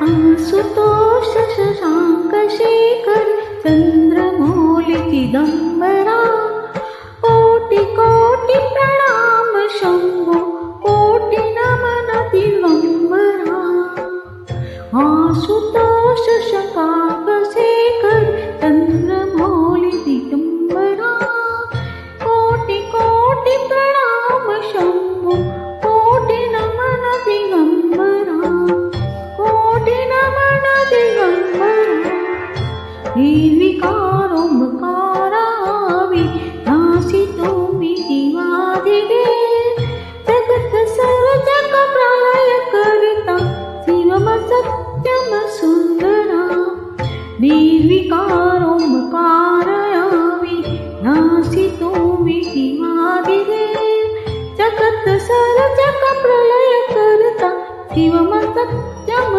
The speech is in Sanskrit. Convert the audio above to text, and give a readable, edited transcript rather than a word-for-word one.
आशुतोष शशांक शेखर चंद्रमौली चिदंबरा कोटि कोटि प्रणाम शंभो कोटि नमन दिगंबरा आशुतोष शशांक शेखर चंद्रमौली दिगंबरा कोटि कोटि प्रणाम शंभो कोटि नमन दिगंबरा कोटि नमन दिगंबरा निर्विकार ओंकारावी नासी तुम्ही दिवादिगे जगत सर्व जग प्रलय करता शिवम सत्यम सुंदरा निर्विकार ओंकारावी नासी तुम्ही दिवादिगे जगत सर्व जग प्रलय करता शिवम सत्यम